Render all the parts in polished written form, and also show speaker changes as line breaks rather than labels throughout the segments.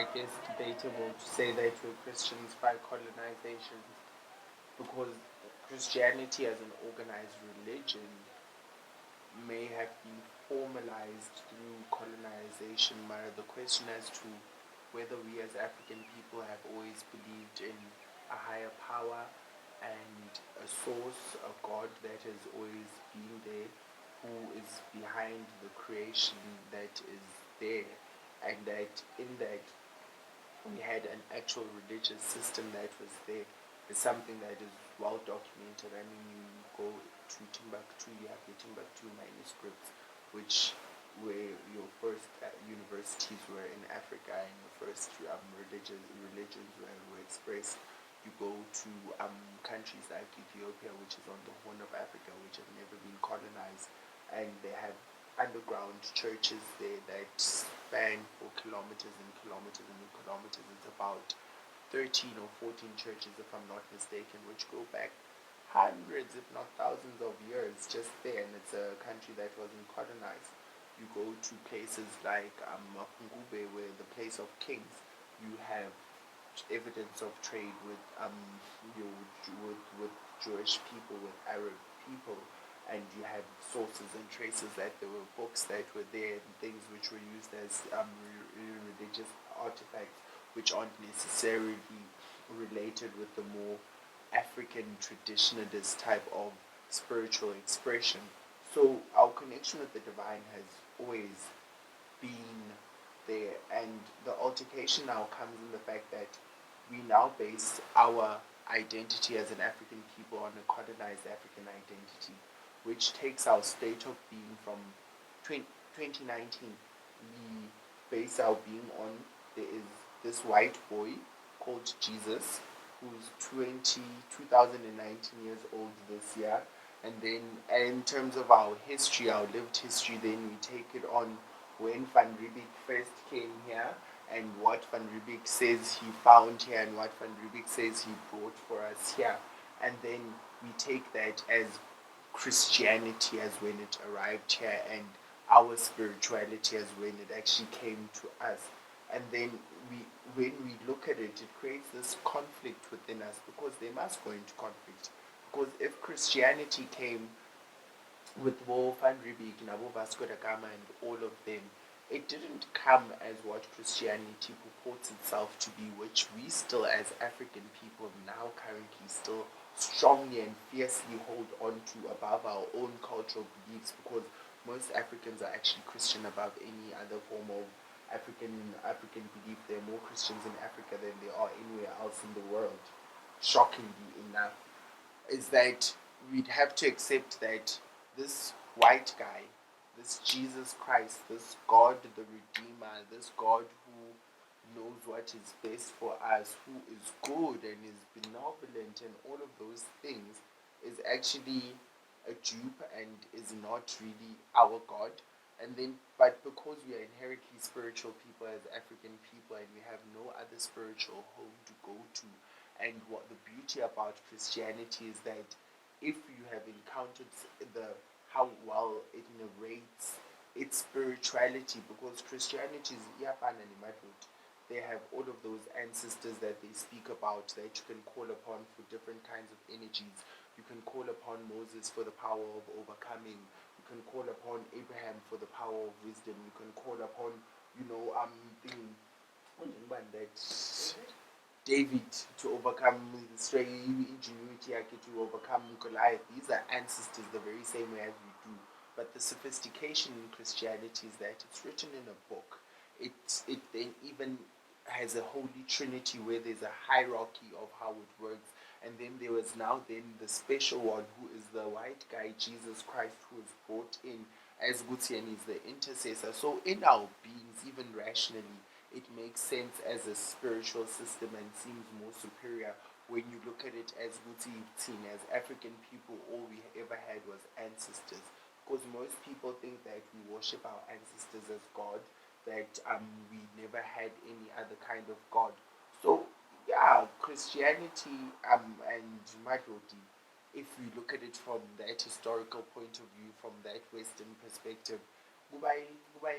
I guess, debatable to say that we're Christians by colonization because Christianity as an organized religion may have been formalized through colonization. But the question as to whether we as African people have always believed in a higher power and a source, a God that has always been there, who is behind the creation that is there, and that in that we had an actual religious system that was there, is something that is well documented. I mean, you go to Timbuktu, you have the Timbuktu manuscripts, which where your first universities were in Africa and your first religions were expressed. You go to countries like Ethiopia, which is on the Horn of Africa, which have never been colonized, and they have underground churches there that span for kilometers and kilometers and kilometers. It's about 13 or 14 churches, if I'm not mistaken, which go back hundreds, if not thousands of years just there, and it's a country that wasn't colonized. You go to places like Mapungube, where the place of kings, you have evidence of trade with with Jewish people, with Arab people, and you have sources and traces that there were books that were there and things which were used as religious artifacts, which aren't necessarily related with the more African traditionalist type of spiritual expression. So our connection with the divine has always been there, and the altercation now comes in the fact that we now base our identity as an African people on a colonized African identity, which takes our state of being from 2019. We base our being on there is this white boy called Jesus who's 2019 years old this year. And then in terms of our history, our lived history, then we take it on when Van Riebeeck first came here and what Van Riebeeck says he found here and what Van Riebeeck says he brought for us here. And then we take that as Christianity as when it arrived here and our spirituality as when it actually came to us. And then when we look at it, it creates this conflict within us because they must go into conflict. Because if Christianity came with Wo Van Riebeeck, Nabo Vasco da Gama, and all of them, it didn't come as what Christianity purports itself to be, which we still, as African people, now currently still strongly and fiercely hold on to above our own cultural beliefs, because most Africans are actually Christian above any other form of African belief. There are more Christians in Africa than there are anywhere else in the world. Shockingly enough, is that we'd have to accept that this white guy, this Jesus Christ, this God the Redeemer, this God who knows what is best for us, who is good and is benevolent and all of those things, is actually a dupe and is not really our God. And then, but because we are inherently spiritual people as African people and we have no other spiritual home to go to, and what the beauty about Christianity is that if you have encountered how well it narrates its spirituality, because Christianity is Iapan and Imadut, they have all of those ancestors that they speak about that you can call upon for different kinds of energies. You can call upon Moses for the power of overcoming. You can call upon Abraham for the power of wisdom. You can call upon, that David to overcome the ingenuity to overcome Goliath. These are ancestors the very same way as we do. But the sophistication in Christianity is that it's written in a book. It then even has a holy trinity where there's a hierarchy of how it works. And then there was now then the special one who is the white guy, Jesus Christ, who is brought in as Gutian is the intercessor. So in our beings, even rationally, it makes sense as a spiritual system and seems more superior when you look at it as Guti, as African people. All we ever had was ancestors, because most people think that we worship our ancestors as God, that we never had any other kind of God. So yeah, Christianity and Madhoti, if we look at it from that historical point of view, from that Western perspective, goodbye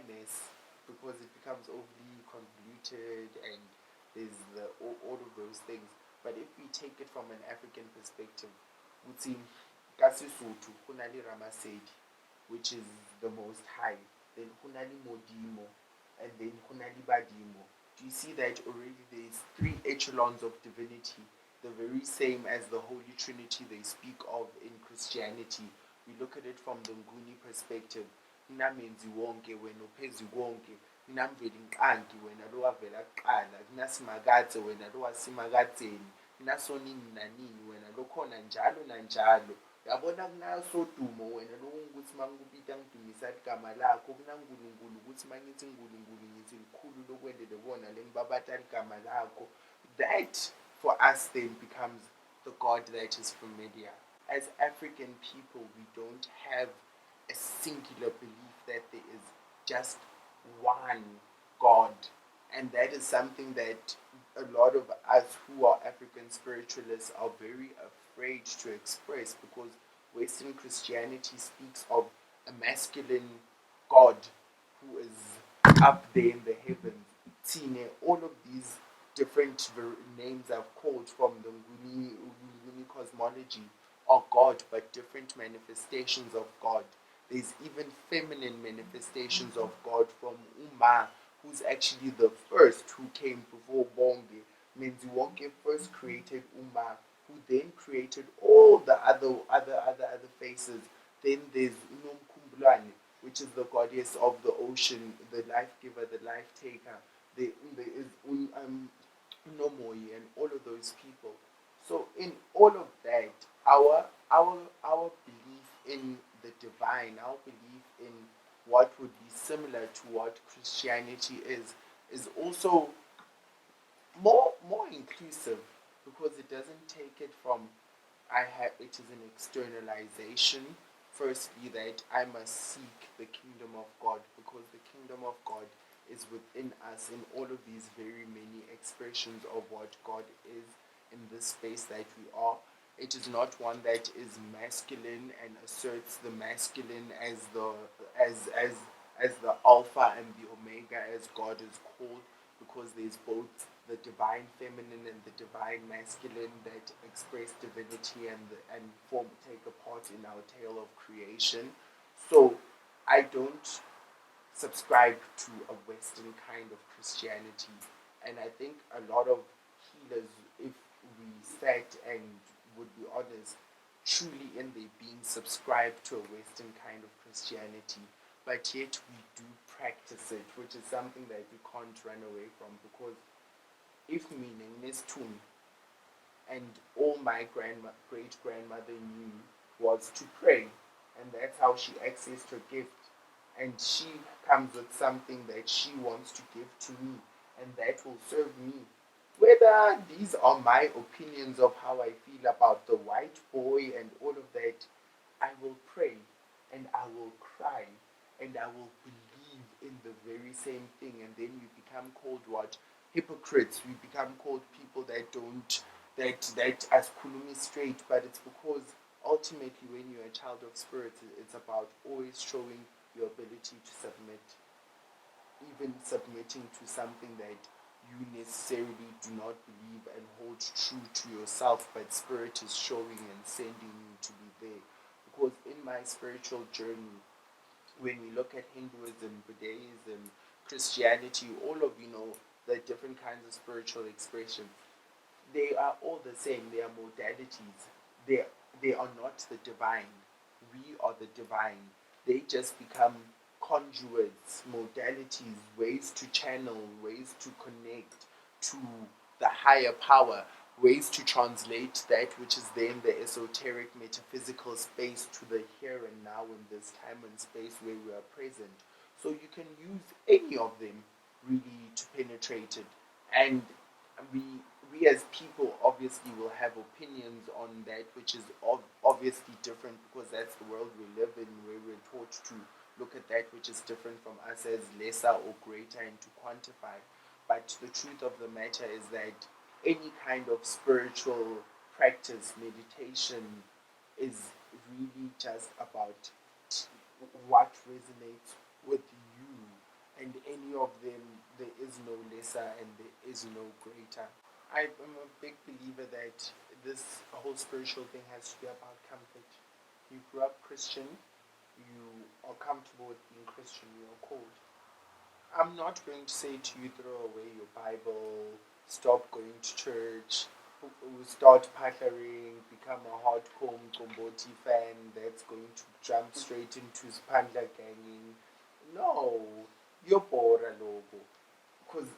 mess. because it becomes overly convoluted and there's all of those things. But if we take it from an African perspective, uthi kaSesotho kunali Ramasedi, which is the most high, then kunali Modimo, and then kunali Badimo. Do you see that already there's three echelons of divinity, the very same as the Holy Trinity they speak of in Christianity. We look at it from the Nguni perspective. Kunamenzi wonke wena uphezu konke, kunamveli nqangi wena lo wavela kuqala, kunasimakadze wena lo wasimakadzeni, kunasonini nanini wena lokhona njalo nanjalo. Yabona kunasodumo wena lo ukuthi mangikubita ngidumisa igama lakho, kunaNkulunkulu ukuthi mangithi Nkulunkulu ngithi likhulu lokwendele bona lengibabata igama lakho. That for us then becomes the God that is familiar. As African people, we don't have a singular belief that there is just one God. And that is something that a lot of us who are African spiritualists are very afraid to express, because Western Christianity speaks of a masculine God who is up there in the heavens. Tine, all of these different names I've called from the Nguni cosmology are God, but different manifestations of God. There's even feminine manifestations of God from Uma, who's actually the first who came before Bonge. Menzi Wonke first created Uma, who then created all the other faces. Then there's Unomkumbulane, which is the goddess of the ocean, the life giver, the life taker. There is Unomoyi and all of those people. So in all of that, our belief in the divine, our belief in what would be similar to what Christianity is also more inclusive, because it doesn't take it from it is an externalization. Firstly, that I must seek the kingdom of God, because the kingdom of God is within us in all of these very many expressions of what God is in this space that we are. It is not one that is masculine and asserts the masculine as the alpha and the omega, as God is called, because there's both the divine feminine and the divine masculine that express divinity and form take a part in our tale of creation. So I don't subscribe to a Western kind of Christianity, and I think a lot of healers, if we sat and would be honest, truly in their being subscribed to a Western kind of Christianity, but yet we do practice it, which is something that we can't run away from, because if meaning is tune, and all my great grandmother knew was to pray, and that's how she accessed her gift. And she comes with something that she wants to give to me, and that will serve me. Whether these are my opinions of how I feel about the white boy and all of that, I will pray and I will cry and I will believe in the very same thing. And then we become called what? Hypocrites. We become called people that don't, that as kulumi straight, but it's because ultimately when you're a child of spirit, it's about always showing your ability to submit, even submitting to something that you necessarily do not believe and hold true to yourself, but spirit is showing and sending you to be there. Because in my spiritual journey, when we look at Hinduism, Buddhism, Christianity, all of the different kinds of spiritual expression, they are all the same. They are modalities. They are not the divine. We are the divine. They just become conduits, modalities, ways to channel, ways to connect to the higher power, ways to translate that which is there in the esoteric metaphysical space to the here and now in this time and space where we are present. So you can use any of them really to penetrate it. And we we as people obviously will have opinions on that, which is obviously different, because that's the world we live in, where we're taught to look at that which is different from us as lesser or greater and to quantify. But the truth of the matter is that any kind of spiritual practice, meditation, is really just about what resonates with you and any of them, there is no lesser and there is no greater. I am a big believer that this whole spiritual thing has to be about comfort. You grew up Christian, you are comfortable with being Christian, you are called. I'm not going to say to you throw away your Bible, stop going to church, start partnering, become a hardcore Mkomboti fan that's going to jump straight into Spandla ganging. No, you're bored, logo. Because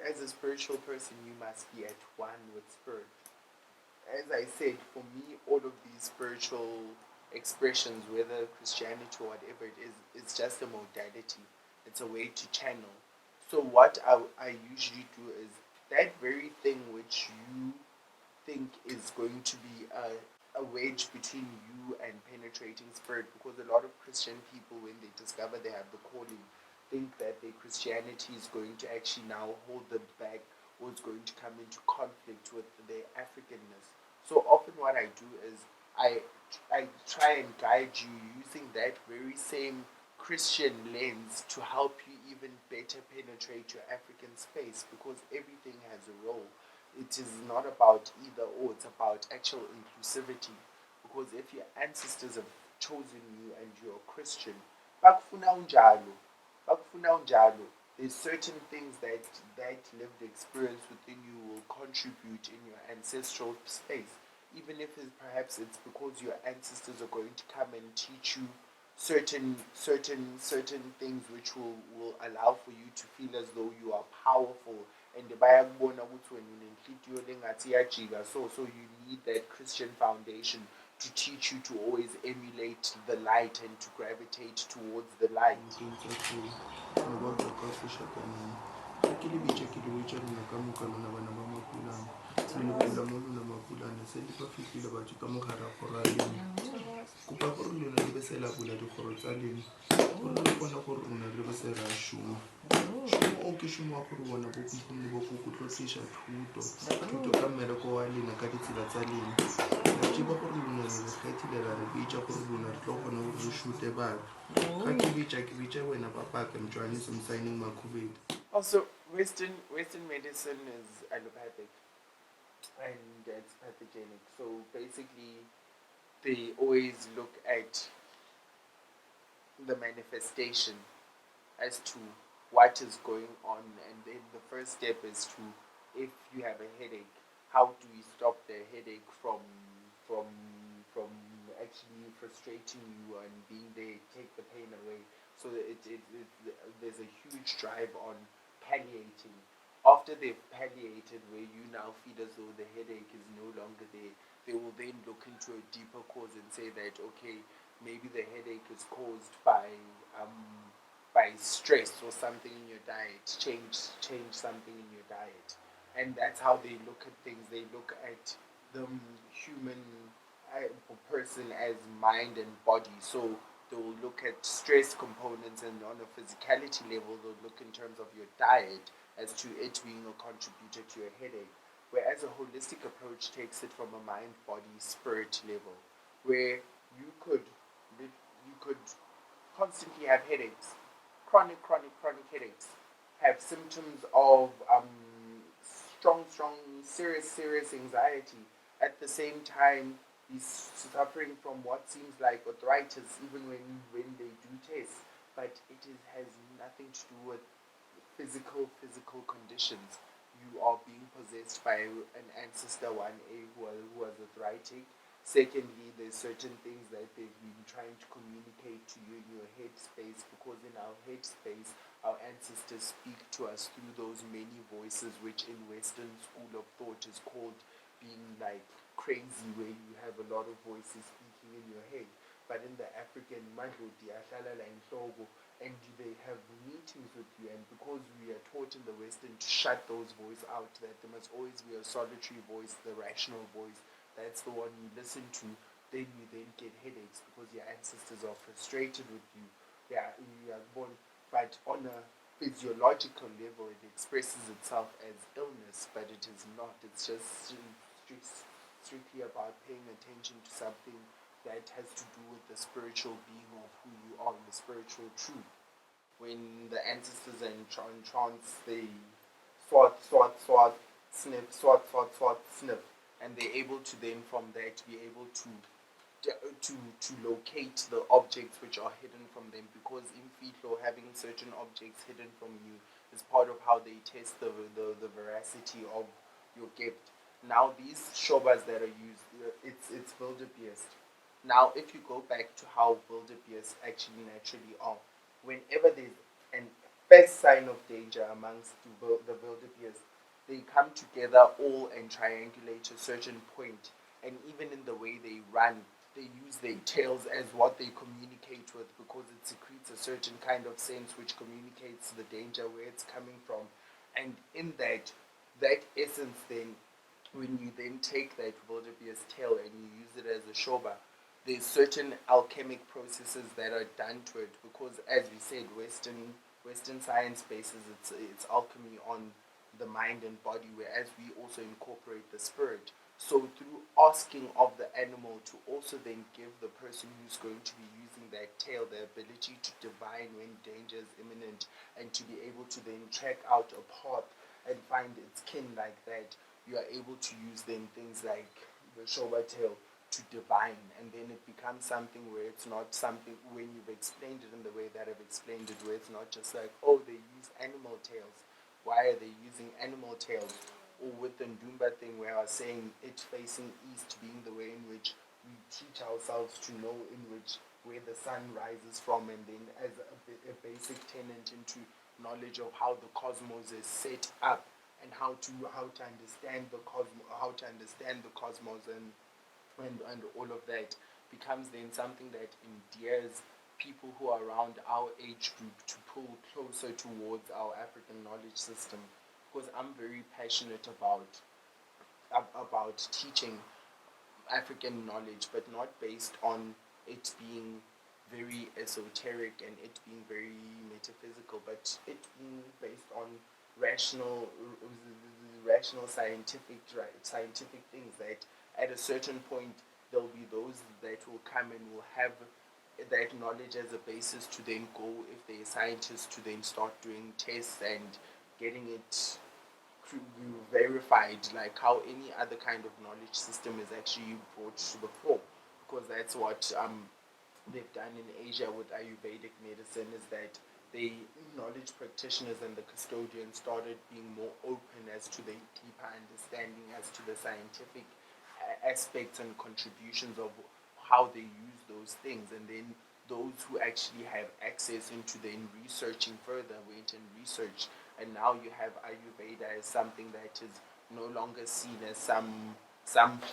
as a spiritual person, you must be at one with spirit. As I said, for me, all of these spiritual expressions, whether Christianity or whatever it is, it's just a modality. It's a way to channel. So what I usually do is that very thing which you think is going to be a wedge between you and penetrating spirit, because a lot of Christian people, when they discover they have the calling, think that their Christianity is going to actually now hold them back or is going to come into conflict with their Africanness. So often what I do is I I try and guide you using that very same Christian lens to help you even better penetrate your African space, because everything has a role. It is not about either or, it's about actual inclusivity. Because if your ancestors have chosen you and you're a Christian, bakufuna unjalo, bakufuna unjalo. There's certain things that lived experience within you will contribute in your ancestral space, even if perhaps it's because your ancestors are going to come and teach you certain things which will allow for you to feel as though you are powerful, and bayakubona ukuthi wena unenhliziyo lengathi iyajika, so you need that Christian foundation to teach you to always emulate the light and to gravitate towards the light.
kopa gore lona le besela bula dikgoro tsa lena gore le kgona gore rona re besela šomo o ke šomo wa gore bona bo kumpung le bo kukutlo tliša thuto ka mmereko wa lena ka ditsela tsa lena la tseba gore lona le kgethilela re bitša gore lona re tlo kgona gore re šute batho ga ke bitša wena papaka mtšwane semsigning Makhubedi.
Also, Western medicine is allopathic and it's pathogenic. So basically, they always look at the manifestation as to what is going on, and then the first step is to, if you have a headache, how do we stop the headache from from actually frustrating you and being there, take the pain away. So there's a huge drive on palliating. After they've palliated, where you now feel as though the headache is no longer there, they will then look into a deeper cause and say that, okay, maybe the headache is caused by stress or something in your diet. Change something in your diet, and that's how they look at things. They look at the human person as mind and body. So they'll look at stress components, and on a physicality level, they'll look in terms of your diet as to it being a contributor to your headache. Whereas a holistic approach takes it from a mind, body, spirit level, where you could constantly have headaches, chronic headaches, have symptoms of strong, serious anxiety. At the same time, be suffering from what seems like arthritis, even when they do tests, but has nothing to do with physical conditions. You are being possessed by an ancestor 1A who was arthritic. Secondly, there's certain things that they've been trying to communicate to you in your head space, because in our head space, our ancestors speak to us through those many voices, which in Western school of thought is called being like crazy, where you have a lot of voices speaking in your head. But in the African Madhudi, Ashalala and Shogo, and they have meetings with you, and because we are taught in the Western to shut those voices out, that there must always be a solitary voice, the rational voice, that's the one you listen to, then you then get headaches because your ancestors are frustrated with you. Yeah, you are born, but on a physiological level, it expresses itself as illness, but it is not. It's just strictly about paying attention to something that has to do with the spiritual being of who you are, the spiritual truth. when the ancestors are in trance, they swat, swat, swat, sniff, swat, swat, swat, sniff, and they're able to then from that be able to locate the objects which are hidden from them, because in Fitlo having certain objects hidden from you is part of how they test the veracity of your gift. Now these shobas that are used, it's wildebeest. Now if you go back to how wildebeest actually naturally are, whenever there's an first sign of danger amongst the wildebeest, they come together all and triangulate a certain point, and even in the way they run, they use their tails as what they communicate with, because it secretes a certain kind of sense which communicates the danger where it's coming from. And in that essence then, when you then take that wildebeest tail and you use it as a shoba, there's certain alchemic processes that are done to it, because as we said, Western science bases its alchemy on the mind and body, whereas we also incorporate the spirit. So through asking of the animal to also then give the person who's going to be using that tail the ability to divine when danger is imminent, and to be able to then track out a path and find its kin like that, you are able to use then things like the shoba tail to divine, and then it becomes something where it's not something, when you've explained it in the way that I've explained it, where it's not just like, oh, they use animal tails, why are they using animal tails? Or with the Ndumba thing, where I was saying it facing east being the way in which we teach ourselves to know in which where the sun rises from, and then as a basic tenant into knowledge of how the cosmos is set up, and how to understand the cosmos, and all of that becomes then something that endears people who are around our age group to pull closer towards our African knowledge system, because I'm very passionate about teaching African knowledge, but not based on it being very esoteric and it being very metaphysical, but it being based on rational, rational scientific things that at a certain point there'll be those that will come and will have that knowledge as a basis to then go, if they're scientists, to then start doing tests and getting it verified, like how any other kind of knowledge system is actually brought to the fore, because that's what they've done in Asia with Ayurvedic medicine, is that the knowledge practitioners and the custodians started being more open as to the deeper understanding as to the scientific aspects and contributions of how they use those things, and then those who actually have access into then researching further went and researched, and now you have Ayurveda as something that is no longer seen as some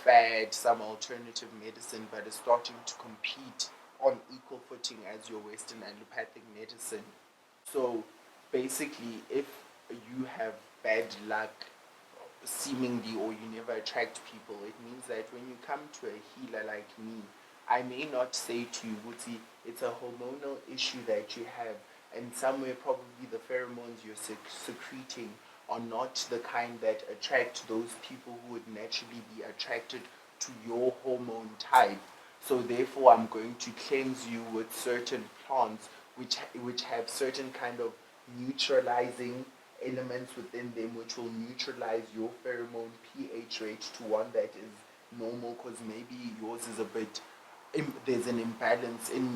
fad, some alternative medicine, but is starting to compete on equal footing as your Western allopathic medicine. So basically, if you have bad luck seemingly, or you never attract people, it means that when you come to a healer like me, I may not say to you, Wuti, it's a hormonal issue that you have, and somewhere probably the pheromones you're secreting are not the kind that attract those people who would naturally be attracted to your hormone type. So therefore, I'm going to cleanse you with certain plants which have certain kind of neutralizing elements within them, which will neutralize your pheromone pH rate to one that is normal, because maybe yours is a bit there's an imbalance in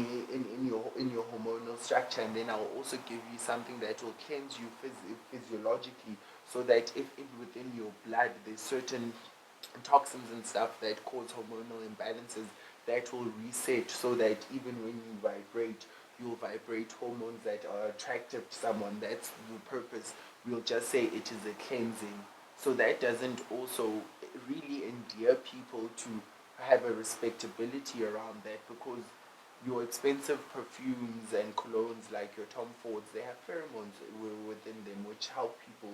your hormonal structure, and then I'll also give you something that will cleanse you physiologically, so that if within your blood there's certain toxins and stuff that cause hormonal imbalances, that will reset, so that even when you vibrate, you'll vibrate hormones that are attractive to someone. That's the purpose. We'll just say it is a cleansing. So that doesn't also really endear people to have a respectability around that, because your expensive perfumes and colognes like your Tom Fords, they have pheromones within them which help people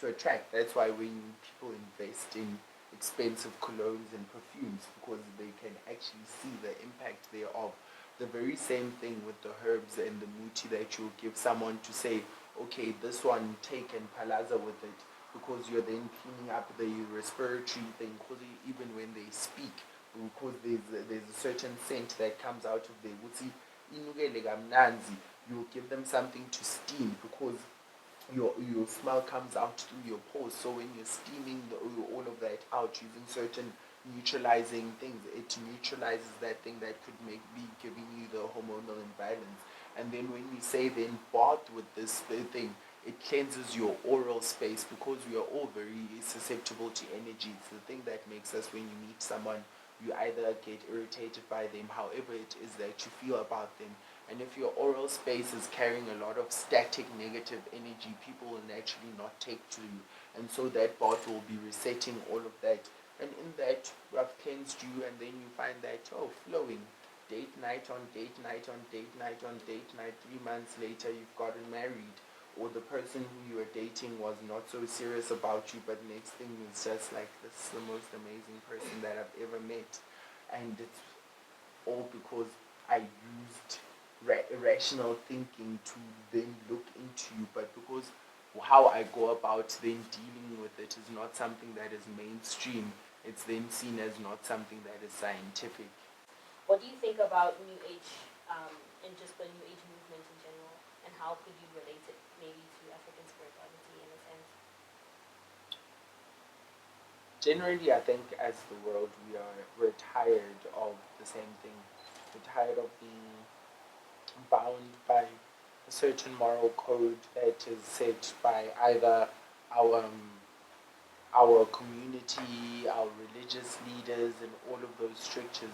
to attract. That's why when people invest in expensive colognes and perfumes, because they can actually see the impact thereof. The very same thing with the herbs and the muti that you give someone to say, okay, this one take and palaza with it, because you're then cleaning up the respiratory thing, because even when they speak, because there's a certain scent that comes out of the wuti inukele kamnanzi, you'll give them something to steam, because your smell comes out through your pores. So when you're steaming all of that out using certain neutralizing things, it neutralizes that thing that could be giving you the hormonal imbalance. And then when we say then bath with this thing, it cleanses your oral space, because we are all very susceptible to energy. It's the thing that makes us, when you meet someone, you either get irritated by them, however it is that you feel about them. And if your oral space is carrying a lot of static negative energy, people will naturally not take to you. And so that bath will be resetting all of that. And in that, we have cleansed you, and then you find that, oh, flowing. Date night on date night on date night on date night. 3 months later, you've gotten married. Or the person who you were dating was not so serious about you, but next thing is just like, this is the most amazing person that I've ever met. And it's all because I used rational thinking to then look into you, but because how I go about then dealing with it is not something that is mainstream, it's then seen as not something that is scientific.
What do you think about New Age and just the New Age movement in general? And how could you relate it maybe to African spirituality in a sense?
Generally, I think as the world, we're tired of the same thing. We're tired of being bound by a certain moral code that is set by either our our community, our religious leaders, and all of those strictures.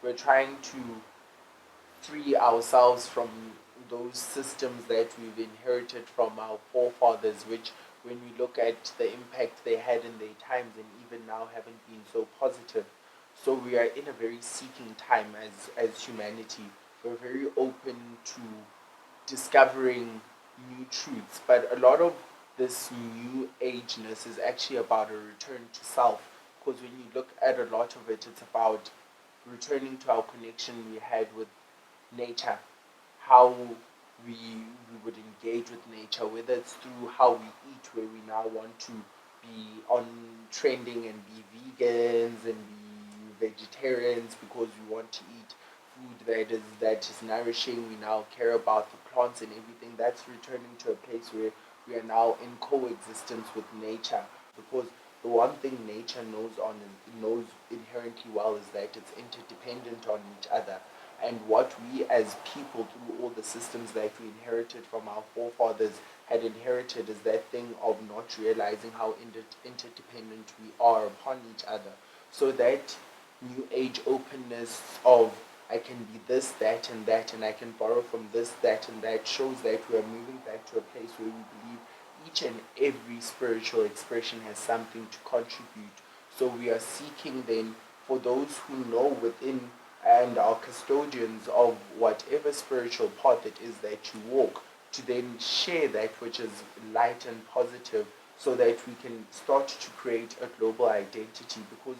We're trying to free ourselves from those systems that we've inherited from our forefathers, which, when we look at the impact they had in their times and even now, haven't been so positive. So we are in a very seeking time as humanity. We're very open to discovering new truths, but a lot of this new ageness is actually about a return to self. Because when you look at a lot of it, it's about returning to our connection we had with nature, how we would engage with nature, whether it's through how we eat, where we now want to be on trending and be vegans and be vegetarians because we want to eat food that is nourishing. We now care about the plants and everything. That's returning to a place where we are now in coexistence with nature, because the one thing nature knows inherently well is that it's interdependent on each other. And what we as people, through all the systems that we inherited from our forefathers, had inherited is that thing of not realizing how interdependent we are upon each other. So that new age openness of, I can be this, that, and I can borrow from this, that, and that, shows that we are moving back to a place where we believe each and every spiritual expression has something to contribute. So we are seeking then for those who know within and are custodians of whatever spiritual path it is that you walk, to then share that which is light and positive, so that we can start to create a global identity, because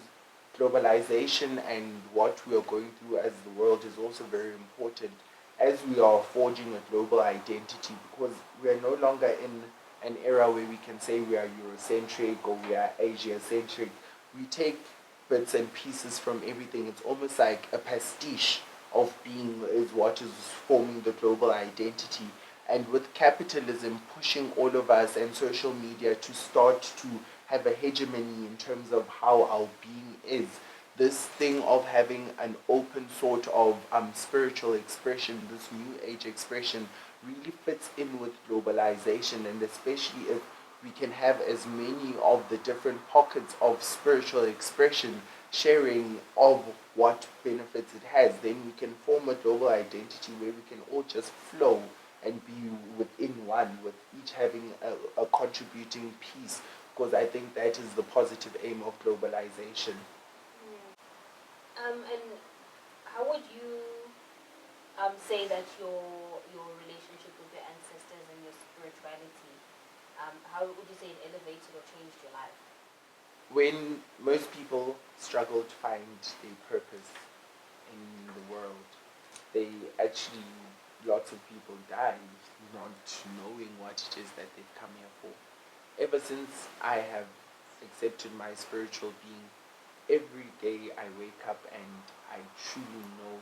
globalization and what we are going through as the world is also very important as we are forging a global identity, because we are no longer in an era where we can say we are Eurocentric or we are Asia-centric. We take bits and pieces from everything. It's almost like a pastiche of being is what is forming the global identity. And with capitalism pushing all of us and social media to start to have a hegemony in terms of how our being is, this thing of having an open sort of spiritual expression, this new age expression, really fits in with globalization, and especially if we can have as many of the different pockets of spiritual expression sharing of what benefits it has, then we can form a global identity where we can all just flow and be within one, with each having a contributing piece, because I think that is the positive aim of globalization.
And how would you say that your relationship with your ancestors and your spirituality, how would you say it elevated or changed your life?
When most people struggle to find their purpose in the world, they actually, lots of people die not knowing what it is that they've come here for. Ever since I have accepted my spiritual being, every day I wake up and I truly know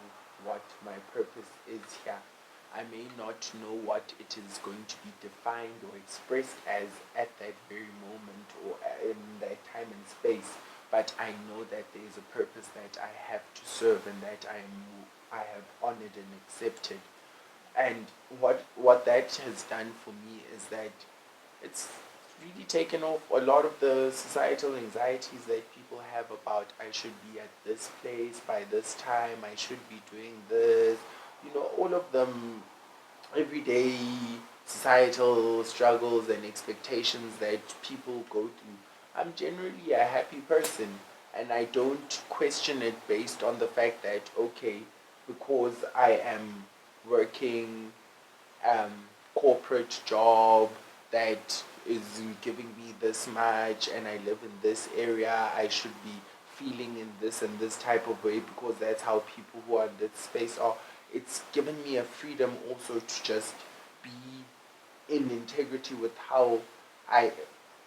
what my purpose is here. I may not know what it is going to be defined or expressed as at that very moment or in that time and space, but I know that there is a purpose that I have to serve and that I have honored and accepted. And what that has done for me is that it's really taken off a lot of the societal anxieties that people have about I should be at this place by this time, I should be doing this, all of them everyday societal struggles and expectations that people go through. I'm generally a happy person and I don't question it based on the fact that, okay, because I am working um, corporate job that is giving me this much and I live in this area, I should be feeling in this and this type of way because that's how people who are in that space are. It's given me a freedom also to just be in integrity with how I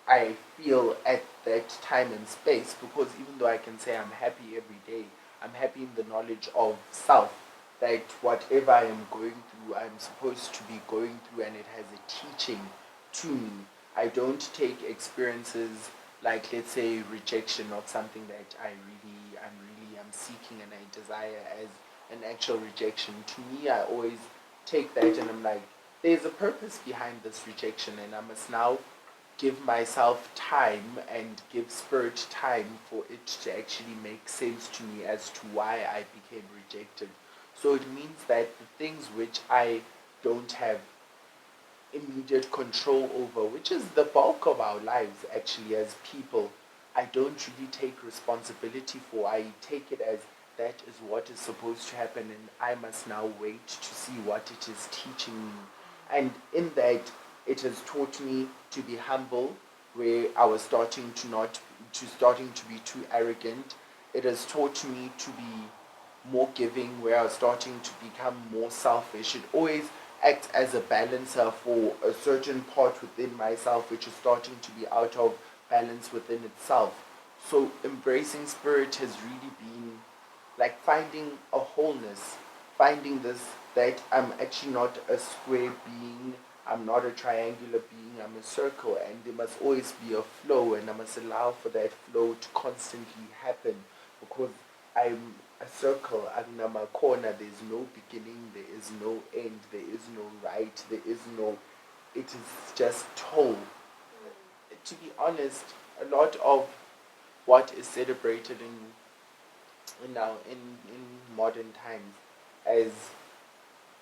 I feel at that time and space because even though I can say I'm happy every day, I'm happy in the knowledge of self that whatever I am going through, I'm supposed to be going through and it has a teaching to me. I don't take experiences like let's say rejection of something that I'm seeking and I desire as an actual rejection. To me I always take that and I'm like, there's a purpose behind this rejection and I must now give myself time and give spirit time for it to actually make sense to me as to why I became rejected. So it means that the things which I don't have immediate control over, which is the bulk of our lives actually as people, I don't really take responsibility for. I take it as that is what is supposed to happen and I must now wait to see what it is teaching me. And in that, it has taught me to be humble, where I was starting to be too arrogant. It has taught me to be more giving, where I was starting to become more selfish. It always acts as a balancer for a certain part within myself, which is starting to be out of balance within itself. So embracing spirit has really been like finding a wholeness, finding this that I'm actually not a square being, I'm not a triangular being, I'm a circle, and there must always be a flow, and I must allow for that flow to constantly happen because I'm a circle, I'm a corner, there's no beginning, there is no end, there is no right, there is no, it is just whole. To be honest, a lot of what is celebrated in modern times as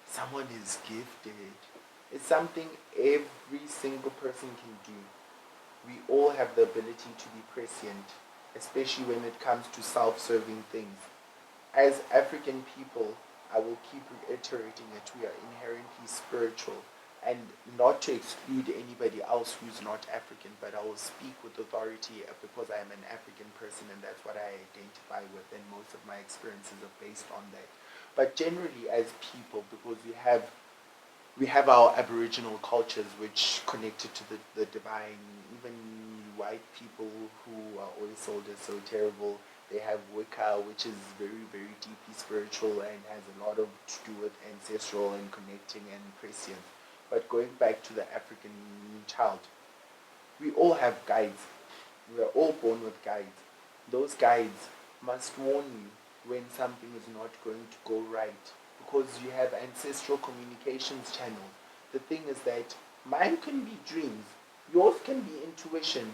someone is gifted. It's something every single person can do. We all have the ability to be prescient, especially when it comes to self-serving things. As African people, I will keep reiterating that we are inherently spiritual and not to exclude anybody else who's not African, but I will speak with authority because I am an African person and that's what I identify with and most of my experiences are based on that. But generally as people, because we have our Aboriginal cultures which connected to the divine. Even white people who are always sold as so terrible, they have Wicca, which is very, very deeply spiritual and has a lot of to do with ancestral and connecting and prescience. But going back to the African child, we all have guides. We are all born with guides. Those guides must warn you when something is not going to go right because you have ancestral communications channels. The thing is that mine can be dreams, yours can be intuition,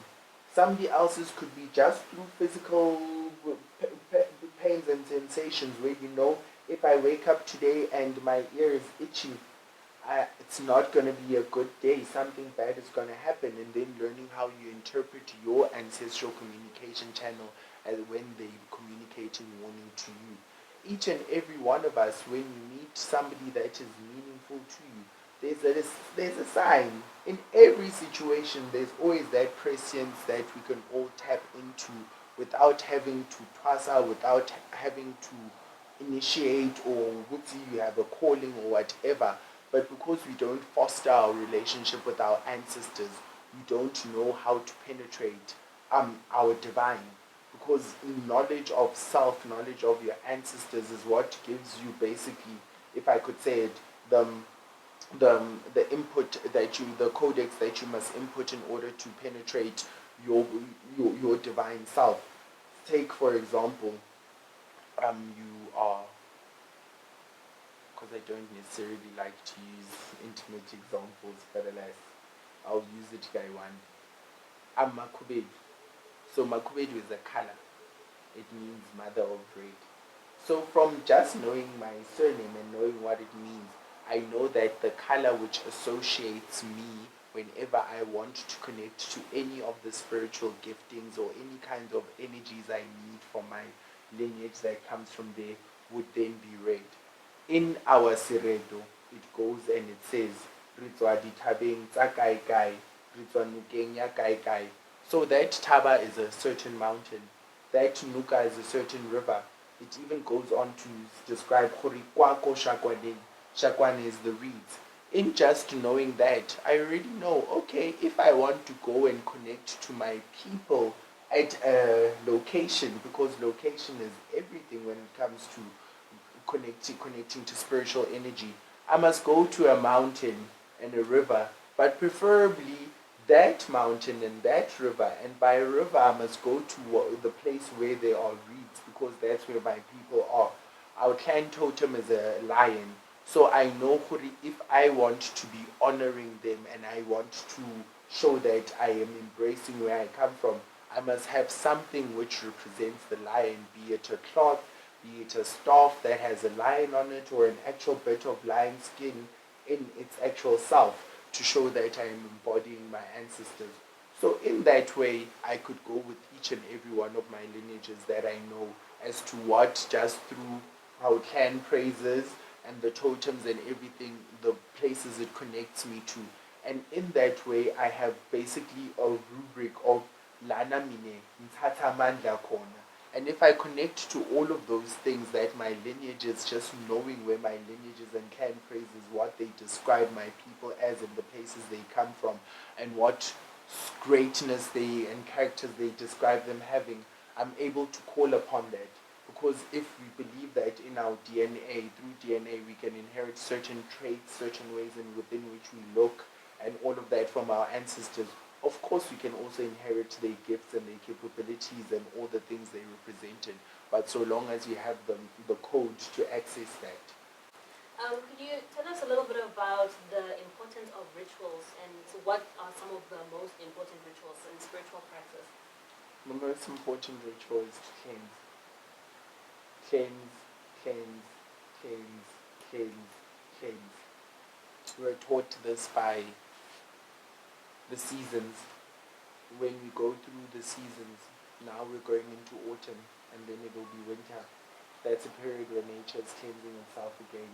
somebody else's could be just through physical pains and sensations where you know if I wake up today and my ear is itchy, it's not going to be a good day. Something bad is going to happen. And then learning how you interpret your ancestral communication channel as when they communicating warning to you. Each and every one of us, when you meet somebody that is meaningful to you, there's a sign. In every situation, there's always that prescience that we can all tap into without having to pass out, without having to initiate or would you have a calling or whatever. But because we don't foster our relationship with our ancestors, we don't know how to penetrate our divine. Because knowledge of self, knowledge of your ancestors is what gives you basically, if I could say it, the the input that the codex that you must input in order to penetrate your divine self. Take for example, you are, because I don't necessarily like to use intimate examples, but alas, I'll use it guy one. I'm Makubedi. So Makubedi is a color. It means mother of red. So from just knowing my surname and knowing what it means, I know that the color which associates me whenever I want to connect to any of the spiritual giftings or any kind of energies I need from my lineage that comes from there would then be red. In our Siredo, it goes and it says, Ritswa ditabeng tsa kai kai, Ritswa nukeng ya kai kai. So that Taba is a certain mountain. That Nuka is a certain river. It even goes on to describe Horikwako Shakwane. Shakwane is the reeds. In just knowing that, I already know, okay, if I want to go and connect to my people at a location, because location is everything when it comes to connecting to spiritual energy, I must go to a mountain and a river, but preferably that mountain and that river. And by a river, I must go to the place where there are reeds, because that's where my people are. Our clan totem is a lion. So I know if I want to be honoring them and I want to show that I am embracing where I come from, I must have something which represents the lion, be it a cloth, be it a staff that has a lion on it, or an actual bit of lion skin in its actual self, to show that I am embodying my ancestors. So in that way, I could go with each and every one of my lineages that I know as to what, just through our clan praises and the totems and everything, the places it connects me to. And in that way, I have basically a rubric of Lana Mine, Mtata Mandla Kona. And if I connect to all of those things, that my lineages, just knowing where my lineages and clan phrases, what they describe my people as in the places they come from, and what greatness they and characters they describe them having, I'm able to call upon that. Because if we believe that in our DNA, through DNA, we can inherit certain traits, certain ways in within which we look, and all of that from our ancestors, of course we can also inherit their gifts and their capabilities and all the things they represented. But so long as we have the code to access that.
Could you tell us a little bit about the importance of rituals, and what are some of the most important rituals in spiritual practice?
The most important ritual is to cleanse. Cleanse, cleanse, cleanse, cleanse, cleanse. We're taught this by the seasons. When we go through the seasons, now we're going into autumn, and then it will be winter. That's a period where nature is cleansing itself again.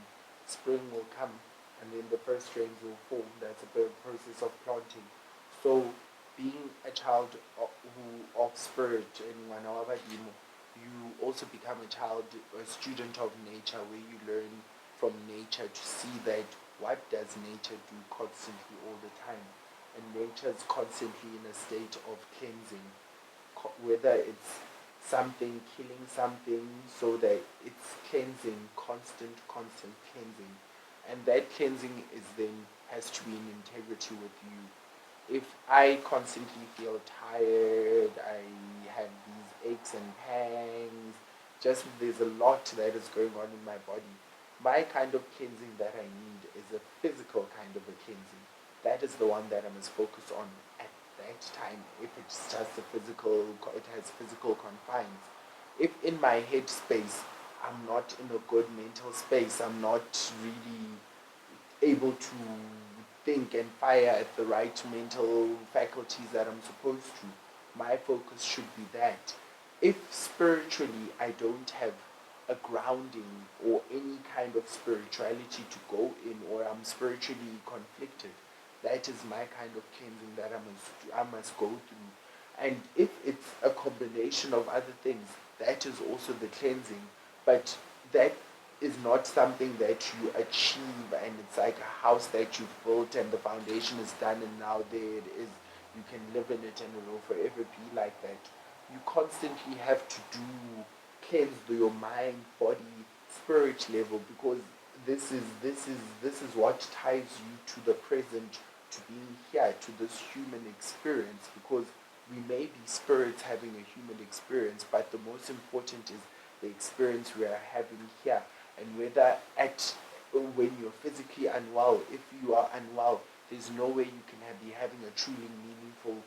Spring will come, and then the first rains will fall. That's a process of planting. So, being a child of spirit in Wanawabadimo, you also become a student of nature, where you learn from nature to see that what does nature do constantly all the time. And nature is constantly in a state of cleansing, whether it's something killing something, so that it's cleansing, constant cleansing. And that cleansing is then has to be in integrity with you. If I constantly feel tired, I have these aches and pangs, just there's a lot that is going on in my body, my kind of cleansing that I need is a physical kind of a cleansing. That is the one that I must focus on at that time. If it's just a physical, it has physical confines. If in my head space, I'm not in a good mental space, I'm not really able to think and fire at the right mental faculties that I'm supposed to, my focus should be that. If spiritually I don't have a grounding or any kind of spirituality to go in, or I'm spiritually conflicted, that is my kind of cleansing that I must go through. And if it's a combination of other things, that is also the cleansing. But that is not something that you achieve and it's like a house that you've built and the foundation is done and now there it is. You can live in it and it will forever be like that. You constantly have to do cleanse your mind, body, spirit level, because this is what ties you to the present, to being here, to this human experience, because we may be spirits having a human experience, but the most important is the experience we are having here. And whether at when you're physically unwell, if you are unwell, there's no way you can be having a truly meaningful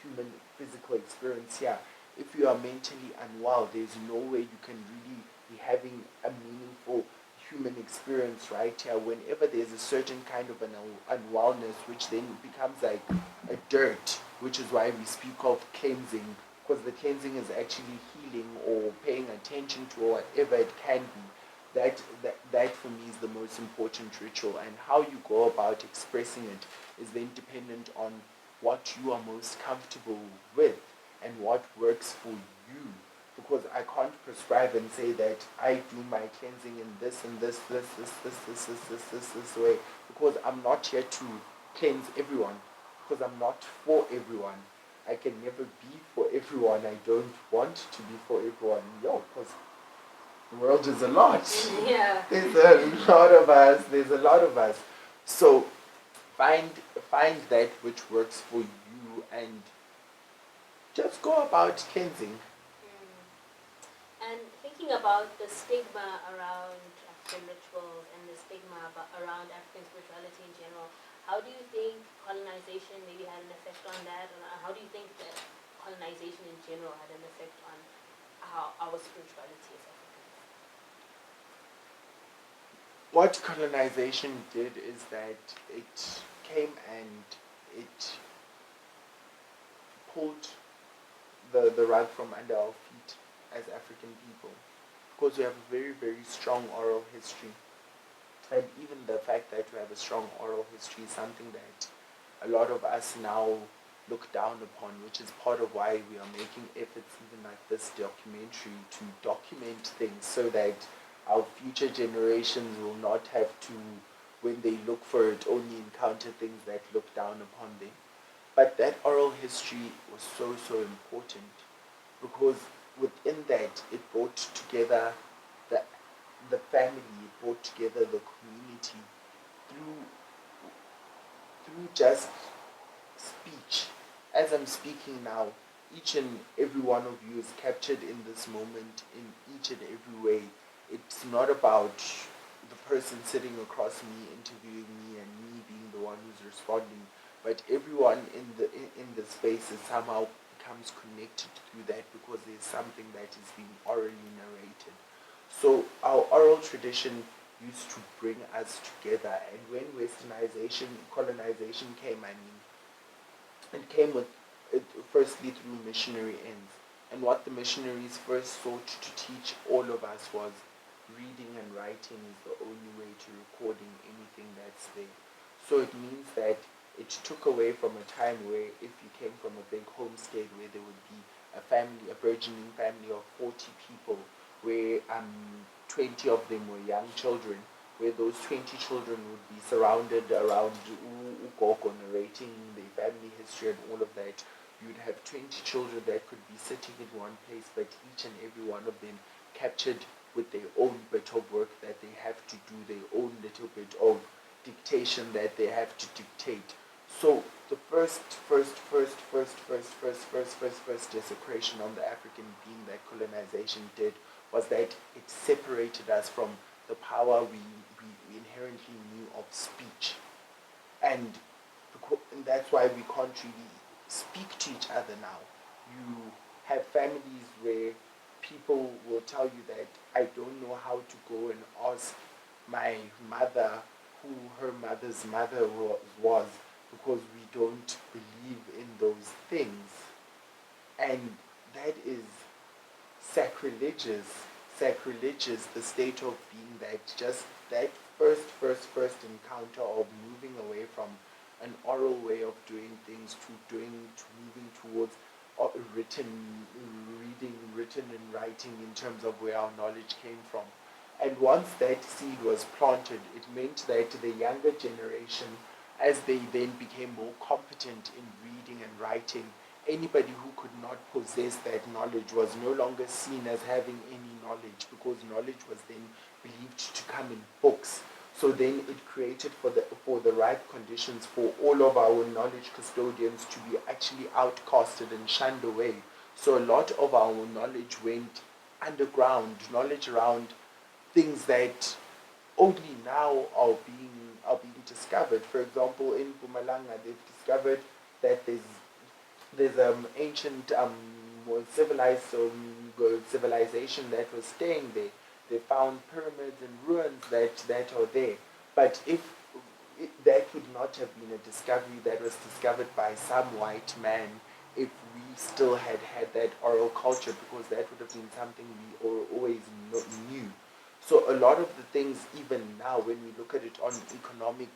human physical experience here. If you are mentally unwell, there's no way you can really be having a meaningful human experience right here. Whenever there's a certain kind of an unwellness, which then becomes like a dirt, which is why we speak of cleansing, because the cleansing is actually healing or paying attention to or whatever it can be. That for me is the most important ritual, and how you go about expressing it is then dependent on what you are most comfortable with and what works for you. Because I can't prescribe and say that I do my cleansing in this and this way, because I'm not here to cleanse everyone, because I'm not for everyone. I can never be for everyone. I don't want to be for everyone. Because the world is a lot.
Yeah.
There's a lot of us. There's a lot of us. So find that which works for you and just go about cleansing.
And thinking about the stigma around African rituals and the stigma around African spirituality in general, how do you think colonization maybe had an effect on that? And how do you think that colonization in general had an effect on how our spirituality is Africans?
What colonization did is that it came and it pulled the rug from under our feet as African people, because we have a very, very strong oral history. And even the fact that we have a strong oral history is something that a lot of us now look down upon, which is part of why we are making efforts even like this documentary to document things so that our future generations will not have to, when they look for it, only encounter things that look down upon them. But that oral history was so, so important, because within that it brought together the, the family, it brought together the community through just speech. As I'm speaking now, each and every one of you is captured in this moment in each and every way. It's not about the person sitting across me interviewing me and me being the one who's responding, but everyone in the space is somehow becomes connected through that, because there's something that is being orally narrated. So our oral tradition used to bring us together, and when westernization, colonization came, it came with it firstly through missionary ends. And what the missionaries first sought to teach all of us was reading and writing is the only way to recording anything that's there. So it means that it took away from a time where if you came from a big homestead where there would be a family, a burgeoning family of 40 people, where 20 of them were young children, where those 20 children would be surrounded around Gogo narrating their family history and all of that. You'd have 20 children that could be sitting in one place, but each and every one of them captured with their own bit of work that they have to do, their own little bit of dictation that they have to dictate. So the first desecration on the African being that colonization did was that it separated us from the power we inherently knew of speech. And that's why we can't really speak to each other now. You have families where people will tell you that I don't know how to go and ask my mother who her mother's mother was, because we don't believe in those things. And that is sacrilegious, the state of being, that just that first encounter of moving away from an oral way of doing things to moving towards written and writing in terms of where our knowledge came from. And once that seed was planted, it meant that the younger generation, as they then became more competent in reading and writing, anybody who could not possess that knowledge was no longer seen as having any knowledge, because knowledge was then believed to come in books. So then it created for the right conditions for all of our knowledge custodians to be actually outcasted and shunned away. So a lot of our knowledge went underground, knowledge around things that only now are being discovered. For example, in Pumalanga, they've discovered that there's ancient civilized civilization that was staying there. They found pyramids and ruins that are there. But if that would not have been a discovery that was discovered by some white man if we still had that oral culture, because that would have been something we always knew. So a lot of the things, even now, when we look at it on economic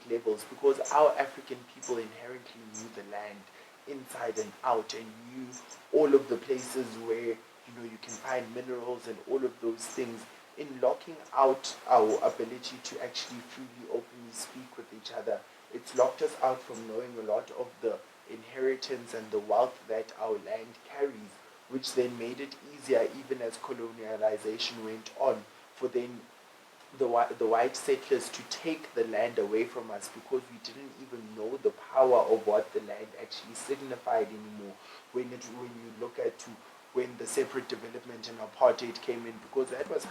levels, because our African people inherently knew the land inside and out, and knew all of the places where you can find minerals and all of those things. In locking out our ability to actually freely, openly speak with each other, it's locked us out from knowing a lot of the inheritance and the wealth that our land carries, which then made it easier, even as colonialization went on, for then the white settlers to take the land away from us, because we didn't even know the power of what the land actually signified anymore. When you look at when the separate development and apartheid came in, because that was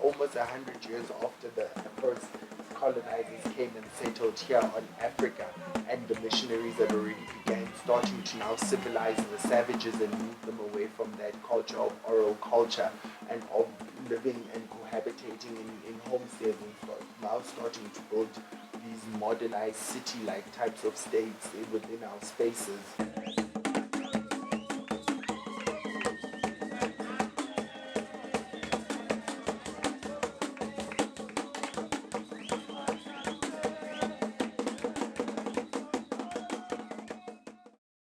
almost 100 years after the first colonizers came and settled here on Africa, and the missionaries that already began starting to now civilize the savages and move them away from that culture of oral culture and of living and cohabitating in homesteads, and now starting to build these modernized city-like types of states within our spaces.